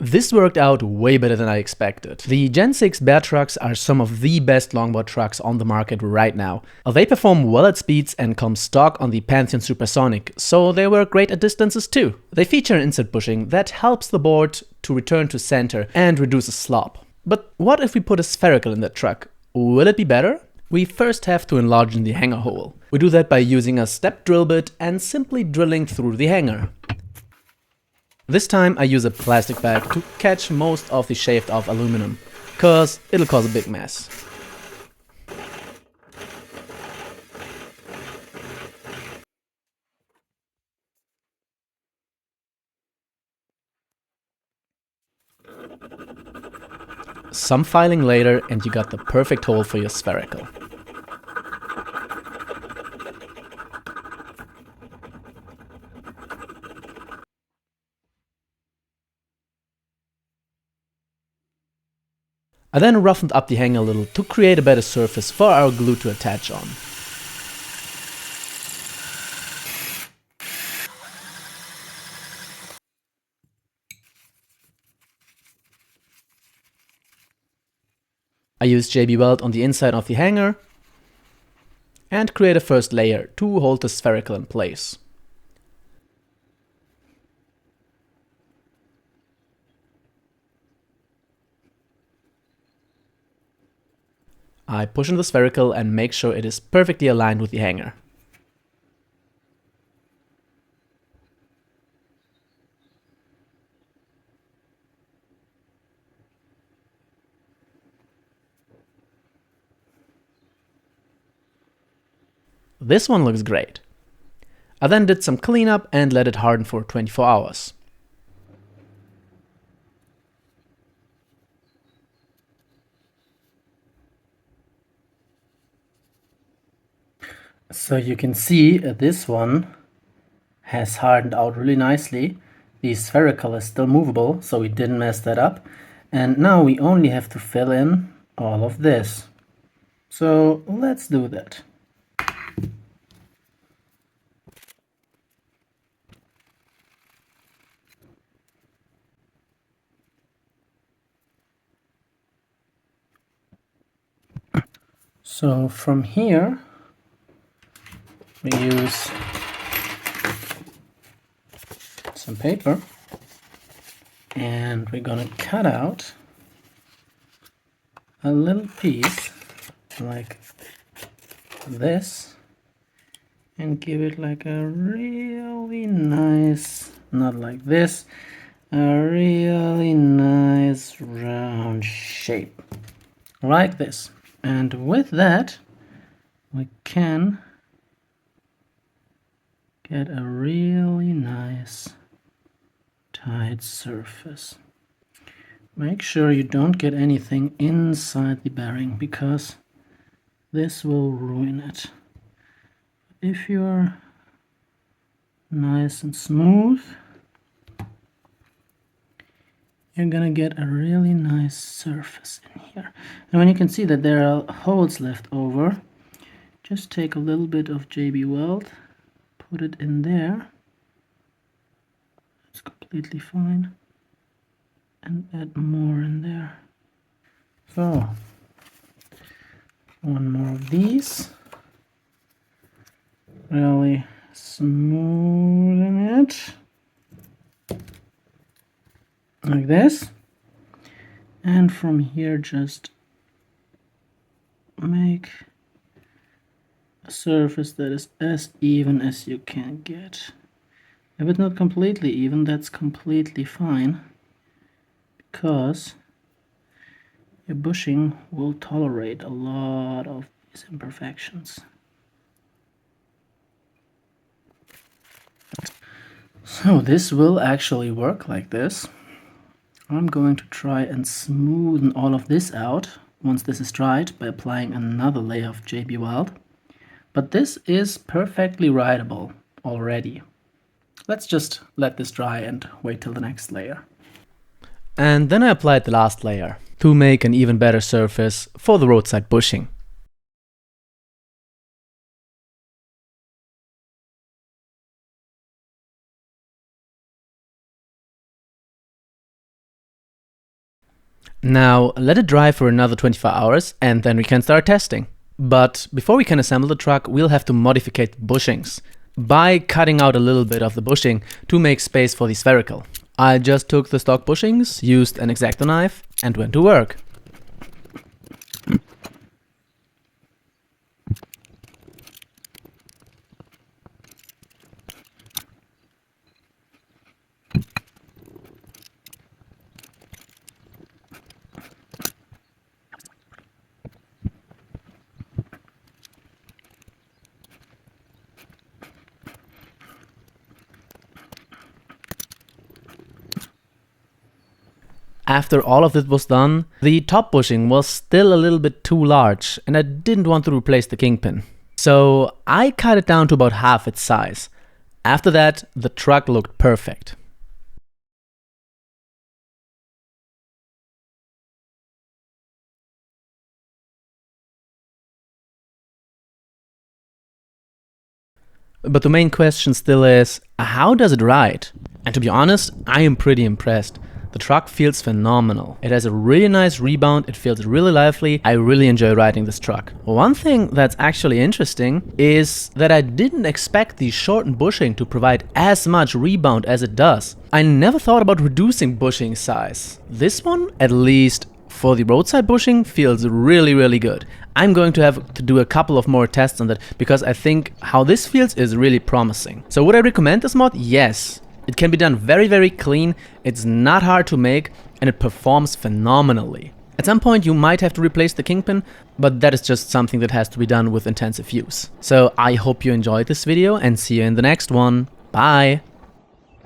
This worked out way better than I expected. The Gen 6 Bear trucks are some of the best longboard trucks on the market right now. They perform well at speeds and come stock on the Pantheon Supersonic, so they work great at distances too. They feature an insert bushing that helps the board to return to center and reduces slop. But what if we put a spherical in that truck? Will it be better? We first have to enlarge the hanger hole. We do that by using a step drill bit and simply drilling through the hanger. This time I use a plastic bag to catch most of the shaved off aluminum, cause it'll cause a big mess. Some filing later and you got the perfect hole for your spherical. I then roughened up the hanger a little to create a better surface for our glue to attach on. I used JB Weld on the inside of the hanger and create a first layer to hold the spherical in place. I push in the spherical and make sure it is perfectly aligned with the hanger. This one looks great. I then did some cleanup and let it harden for 24 hours. So you can see this one has hardened out really nicely. The spherical is still movable, so we didn't mess that up. And now we only have to fill in all of this. So let's do that. So from here, we use some paper and we're gonna cut out a little piece like this and give it like a really nice, not like this, a really nice round shape like this. And with that we can get a really nice tight surface. Make sure you don't get anything inside the bearing because this will ruin it. If you're nice and smooth, you're gonna get a really nice surface in here. And when you can see that there are holes left over, just take a little bit of JB Weld, put it in there. It's completely fine. And add more in there. So, one more of these. Really smoothen it. Like this. And from here just make a surface that is as even as you can get. If it's not completely even, that's completely fine, because your bushing will tolerate a lot of these imperfections. So this will actually work like this. I'm going to try and smoothen all of this out once this is dried by applying another layer of JB Weld. But this is perfectly rideable already. Let's just let this dry and wait till the next layer. And then I applied the last layer to make an even better surface for the roadside bushing. Now let it dry for another 24 hours and then we can start testing. But before we can assemble the truck, we'll have to modify the bushings by cutting out a little bit of the bushing to make space for the spherical. I just took the stock bushings, used an X-Acto knife and went to work. After all of it was done, the top bushing was still a little bit too large and I didn't want to replace the kingpin. So I cut it down to about half its size. After that, the truck looked perfect. But the main question still is, how does it ride? And to be honest, I am pretty impressed. The truck feels phenomenal. It has a really nice rebound, it feels really lively. I really enjoy riding this truck. One thing that's actually interesting is that I didn't expect the shortened bushing to provide as much rebound as it does. I never thought about reducing bushing size. This one, at least for the roadside bushing, feels really good. I'm going to have to do a couple of more tests on that because I think how this feels is really promising. So would I recommend this mod? Yes. It can be done very clean, it's not hard to make, and it performs phenomenally. At some point you might have to replace the kingpin, but that is just something that has to be done with intensive use. So I hope you enjoyed this video and see you in the next one. Bye!